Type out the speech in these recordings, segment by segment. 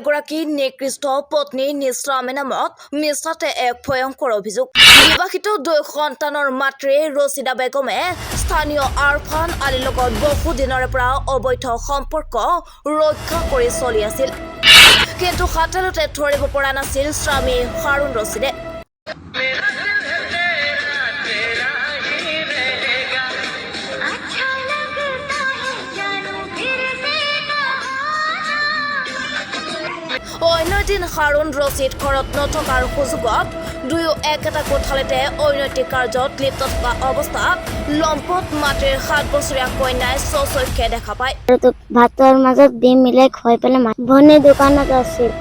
এগৰাকী নিকৃষ্ট পত্নী নিশ্ৰামী নামত মিছাতে এক ভয়ংকৰ অভিযোগ বিবাহিত 2 সন্তানৰ মাতৃ ৰছিদা বেগমে স্থানীয় আৰফান আলীৰ লগত বহুদিনৰে পৰা অবৈধ সম্পৰ্ক ৰক্ষা কৰি চলি আছিল কিন্তু হাতলতে ধৰিব পৰা নাছিল স্বামী হাৰুণ ৰছিদে অন্যদিন হাৰুণ ৰছিদ ঘৰত নথকাৰ সুযোগত দুয়ো একেটা কোঠালিতে অনৈতিক কাৰ্যত লিপ্ত থকা অৱস্থাত লম্পট মাতৃৰ 7 বছৰীয়া কন্যাই স্বচক্ষে দেখা পায় ভাতৰ মাজত ডিম মিলাই খুৱাই পেলাই ভনী দোকানত আছিল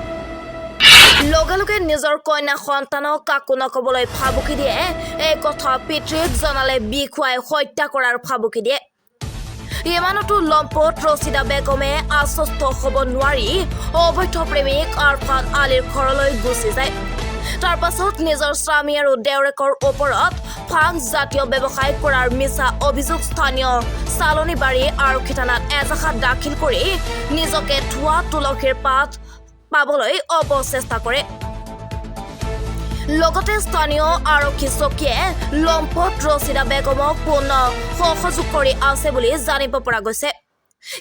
লগে লগে নিজৰ কন্যা সন্তানক কাকো নকবলৈ ভাবুকি দিয়ে এই কথা পিতৃক জনালে বিখুৱাই হত্যা কৰাৰ ভাবুকি দিয়ে ইমানতো লম্পট ৰছিদা বেগমে আশ্বস্ত হ'ব নোৱাৰি অবৈধ প্ৰেমিক আৰফান আলীৰ ঘৰলৈ গুচি যায় তাৰ পাছত নিজৰ স্বামী আৰু দেউৰেকৰ ওপৰত ফাং জাতীয় ব্যৱসায় কৰাৰ মিছা অভিযোগ স্থানীয় চালনীবাৰী আৰক্ষী থানাত এজাহাৰ দাখিল কৰি নিজকে ধোৱা তুলসীৰ পাত পাবলৈ অপচেষ্টা কৰে লগতে স্থানীয় আৰক্ষী চকীয়ে লম্পট ৰছিদা বেগমক পুনৰ সহযোগ কৰি আছে বুলি জানিব পৰা গৈছে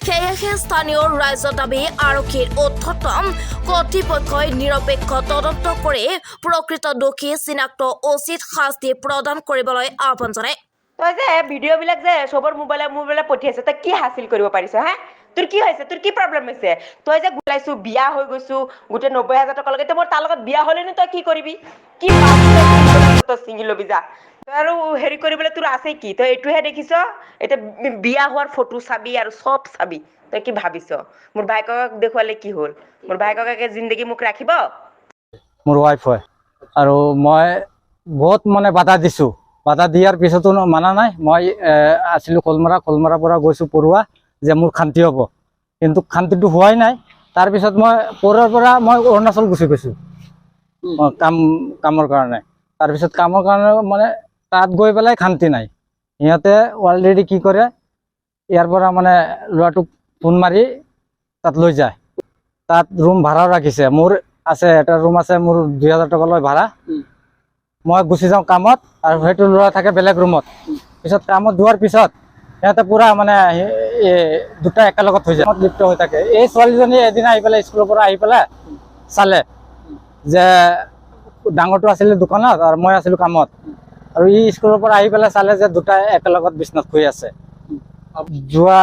সেয়েহে স্থানীয় ৰাইজৰ দাবী আৰক্ষীৰ উদ্ধতম কৰ্তৃপক্ষই নিৰপেক্ষ তদন্ত কৰি প্ৰকৃত দোষী চিনাক্ত উচিত শাস্তি প্ৰদান কৰিবলৈ আহ্বান জনায় তই যে ভিডিঅ'বিলাক যে সবৰ মোবাইলে পঠিয়াইছে তই কি হাসিল কৰিব পাৰিছ হা তোৰ কি হৈছে তোৰ কি প্ৰব্লেম হৈছে তই যে গুলাইছো বিয়া হৈ গৈছো গোটেই 90,000 টকা লাগে মই তাৰ লগত বিয়া হলেনো তই কি কৰিবি কি তই ছিঙি লবি যা তই আৰু হেৰি কৰিবলৈ তোৰ আছে কি তই এইটোহে দেখিছ এতিয়া বিয়া হোৱাৰ ফটো চাবি আৰু সব চাবি তই কি ভাবিছ মোৰ ভাইকক দেখুৱালে কি হ'ল মোৰ ভাইককে জিন্দগী মোক ৰাখিব মোৰ ৱাইফ হয় আৰু মই বহুত মানে বাধা দিছো বাধা দিয়াৰ পিছতো মানা নাই মই আছিলো কলমাৰা পৰা গৈছো পৰুৱা যে মোৰ শান্তি হ'ব কিন্তু শান্তিটো হোৱাই নাই তাৰ পিছত মই পৰুৱাৰ পৰা মই অৰুণাচল গুচি গৈছো কামৰ কাৰণে তাৰ পিছত কামৰ কাৰণে মানে তাত গৈ পেলাই শান্তি নাই সিহঁতে অলৰেডি কি কৰে ইয়াৰ পৰা মানে ল'ৰাটোক ফোন মাৰি তাত লৈ যায় তাত ৰুম ভাড়াও ৰাখিছে মোৰ আছে এটা ৰুম আছে মোৰ 2000 টকা লৈ ভাড়া মই গুচি যাওঁ কামত আৰু সেইটো ল'ৰা থাকে বেলেগ ৰুমত পিছত কামত যোৱাৰ পিছত সিহঁতে পুৰা মানে দুটা একেলগত হৈ যায় লিপ্ত হৈ থাকে এই ছোৱালীজনী এদিন আহি পেলাই স্কুলৰ পৰা আহি পেলাই চালে যে ডাঙৰটো আছিলে দোকানত আৰু মই আছিলো কামত আৰু ই স্কুলৰ পৰা আহি পেলাই চালে যে দুটা একেলগত বিচনাত শুই আছে যোৱা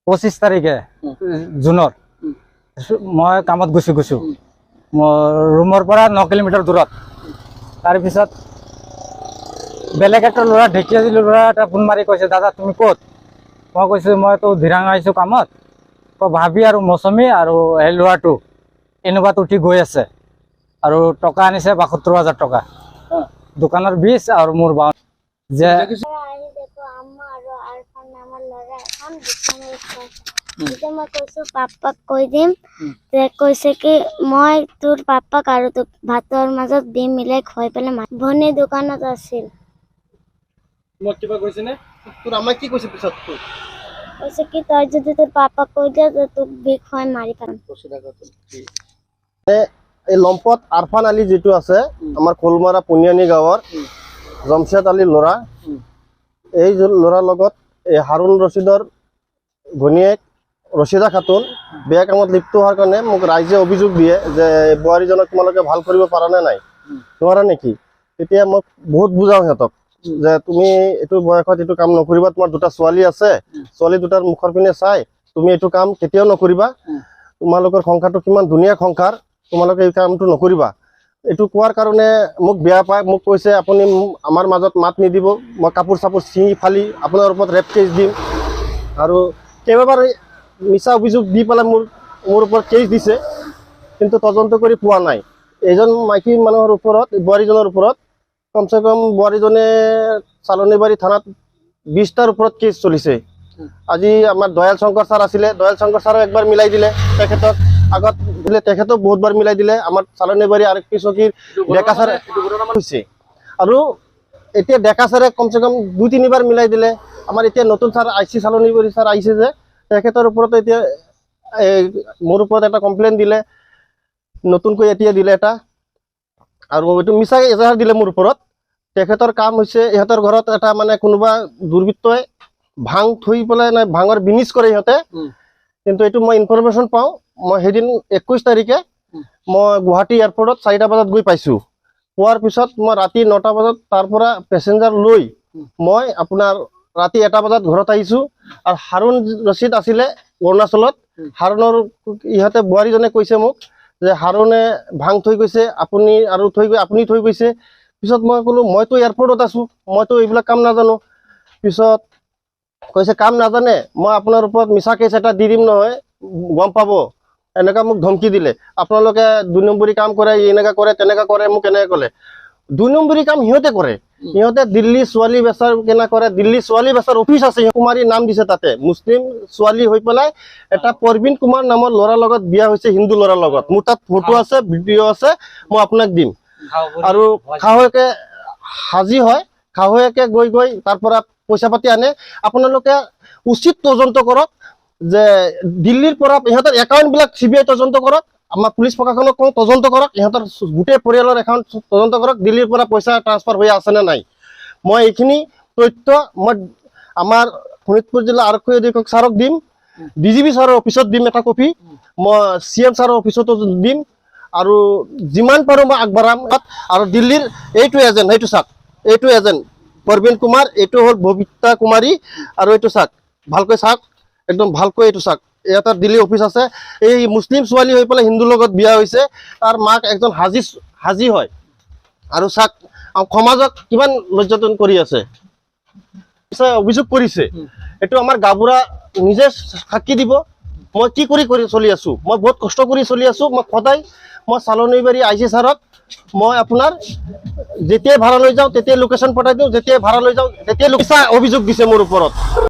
25 তাৰিখে জুনৰ মই কামত গৈছো মোৰ ৰুমৰ পৰা 9 কিলোমিটাৰ দূৰত তাৰপিছত বেলেগ এটা ল'ৰা ঢেকীয়াজুলি ল'ৰা এটা ফোন মাৰি কৈছে দাদা তুমি ক'ত মই কৈছো মইতো ধিৰাং আহিছো কামত ভাবি আৰু মৌচুমী আৰু এই ল'ৰাটো এনেকুৱাত উঠি গৈ আছে আৰু টকা আনিছে 72,000 টকা দোকানৰ 20 আৰু মোৰ যে মই কৈছো পাপাক কৈ দিম কৈছে কি মই তোৰ পাপাক আৰু তোক ভাতৰ মাজত ডিম মিলাই খুৱাই পেলাই ভনী দোকানত আছিল মই কিবা কৈছে নে তোৰ আমাক কি কৈছে পিছত কৈছে কি তই যদি তোৰ পাপাক কৈ দিয়া তোক বিষ খুৱাই মাৰি পেলাম এই লম্পট আৰফান আলী যেটো আছে আমাৰ কলমাৰা পুনিয়ানী গাঁৱৰ জমশেদ আলী ল'ৰা এই ল'ৰাৰ লগত এই হাৰুণ ৰছিদৰ ঘনীয়েক ৰছিদা খাতুন বেয়া কামত লিপ্ত হোৱাৰ কাৰণে মোক ৰাইজে অভিযোগ দিয়ে যে বোৱাৰীজনক তোমালোকে ভাল কৰিব পাৰা নে নাই নোৱাৰা নেকি তেতিয়া মই বহুত বুজাওঁ সিহঁতক যে তুমি এইটো বয়সত এইটো কাম নকৰিবা তোমাৰ দুটা ছোৱালী আছে ছোৱালী দুটাৰ মুখৰ পিনে চাই তুমি এইটো কাম কেতিয়াও নকৰিবা তোমালোকৰ সংসাৰটো কিমান ধুনীয়া সংসাৰ তোমালোকে এই কামটো নকৰিবা এইটো কোৱাৰ কাৰণে মোক বেয়া পায় মোক কৈছে আপুনি আমাৰ মাজত মাত নিদিব মই কাপোৰ চাপোৰ ছিঙি ফালি আপোনাৰ ওপৰত ৰেপ কেছ দিম আৰু কেইবাবাৰ মিছা অভিযোগ দি পেলাই মোৰ ওপৰত কেছ দিছে কিন্তু তদন্ত কৰি পোৱা নাই এজন মাইকী মানুহৰ ওপৰত বোৱাৰীজনৰ ওপৰত কমচে কম বোৱাৰীজনে চালনীবাৰী থানাত 20টাৰ ওপৰত কেছ চলিছে আজি আমাৰ দয়াল শংকৰ ছাৰ আছিলে দয়াল শংকৰ ছাৰো একবাৰ মিলাই দিলে তেখেতক আগত দিলে তেখেতক বহুতবাৰ মিলাই দিলে আমাৰ চালনীবাৰী আৰক্ষী চকীৰ ডেকা ছাৰে হৈছে আৰু এতিয়া ডেকা ছাৰে কমচে কম 2-3বাৰ মিলাই দিলে আমাৰ এতিয়া নতুন ছাৰ আইচি চালনীবাৰী ছাৰ আহিছে যে তেখেতৰ ওপৰত এতিয়া মোৰ ওপৰত এটা কমপ্লেইন দিলে নতুনকৈ এতিয়া দিলে এটা আৰু এইটো মিছাকৈ এজাহাৰ দিলে মোৰ ওপৰত তেখেতৰ কাম হৈছে ইহঁতৰ ঘৰত এটা মানে কোনোবা দুৰ্বৃত্তই ভাং থৈ পেলাই নাই ভাঙৰ বিনিজ কৰে ইহঁতে কিন্তু এইটো মই ইনফৰমেশ্যন পাওঁ মই সেইদিন 21 তাৰিখে মই গুৱাহাটী এয়াৰপৰ্টত 4টা বজাত গৈ পাইছোঁ পোৱাৰ পিছত মই ৰাতি 9টা বজাত তাৰ পৰা পেছেঞ্জাৰ লৈ মই আপোনাৰ ৰাতি 1টা বজাত ঘৰত আহিছোঁ আৰু হাৰুণ ৰচিদ আছিলে অৰুণাচলত হাৰুণৰ ইহঁতে বোৱাৰীজনে কৈছে মোক যে হাৰুণে ভাং থৈ গৈছে আপুনি আৰু আপুনি থৈ গৈছে পিছত মই ক'লো মইতো এয়াৰপৰ্টত আছোঁ মইতো এইবিলাক কাম নাজানো পিছত কৈছে কাম নাজানে মই আপোনাৰ ওপৰত মিছা কেছ এটা দি দিম নহয় গম পাব এনেকুৱা মোক ধমকি দিলে আপোনালোকে 2 নম্বৰী কাম কৰে এনেকুৱা কৰে তেনেকুৱা কৰে মোক এনেকৈ ক'লে 2 নম্বৰী কাম সিহঁতে কৰে সিহঁতে দিল্লী ছোৱালী বেচাৰ কেনে কৰে দিল্লী ছোৱালী বেচাৰ অফিচ আছে কুমাৰী নাম দিছে তাতে মুছলিম ছোৱালী হৈ পেলাই এটা পৰবিন কুমাৰ নামৰ ল'ৰাৰ লগত বিয়া হৈছে হিন্দু ল'ৰাৰ লগত মোৰ তাত ফটো আছে ভিডিঅ' আছে মই আপোনাক দিম আৰু খাহৈকে হাজি হয় খাহৈকে গৈ তাৰ পৰা পইচা পাতি আনে আপোনালোকে উচিত তদন্ত কৰক যে দিল্লীৰ পৰা ইহঁতৰ একাউণ্টবিলাক CBI তদন্ত কৰক আমাৰ পুলিচ প্ৰশাসনক কওঁ তদন্ত কৰক ইহঁতৰ গোটেই পৰিয়ালৰ একাউণ্ট তদন্ত কৰক দিল্লীৰ পৰা পইচা ট্ৰান্সফাৰ হৈ আছে নে নাই মই এইখিনি তথ্য মই আমাৰ শোণিতপুৰ জিলা আৰক্ষী অধীক্ষক ছাৰক দিম DGP ছাৰৰ অফিচত দিম এটা কপি মই CM ছাৰৰ অফিচতো দিম আৰু যিমান পাৰোঁ মই আগবঢ়াম আৰু দিল্লীৰ এইটো এজেণ্ট সেইটো চাওক এইটো এজেণ্ট পৰবিন কুমাৰ এইটো হ'ল ববিতা কুমাৰী আৰু এইটো চাওক ভালকৈ চাওক একদম ভালকৈ এইটো চাওক এটা দিল্লী অফিচ আছে এই মুছলিম ছোৱালী হৈ পেলাই হিন্দুৰ লগত বিয়া হৈছে তাৰ মাক একজন হাজি হয় আৰু চাওক সমাজক কিমান লজ্জাতন কৰি আছে অভিযোগ কৰিছে এইটো আমাৰ গাঁওবুঢ়া নিজে সাক্ষী দিব মই কি কৰি চলি আছোঁ মই বহুত কষ্ট কৰি চলি আছোঁ মই সদায় মই চালনীবাৰী IC ছাৰক মই আপোনাৰ যেতিয়াই ভাড়া লৈ যাওঁ তেতিয়াই লোকেশ্যন পঠাই দিওঁ যেতিয়াই ভাড়া লৈ যাওঁ তেতিয়াই অভিযোগ দিছে মোৰ ওপৰত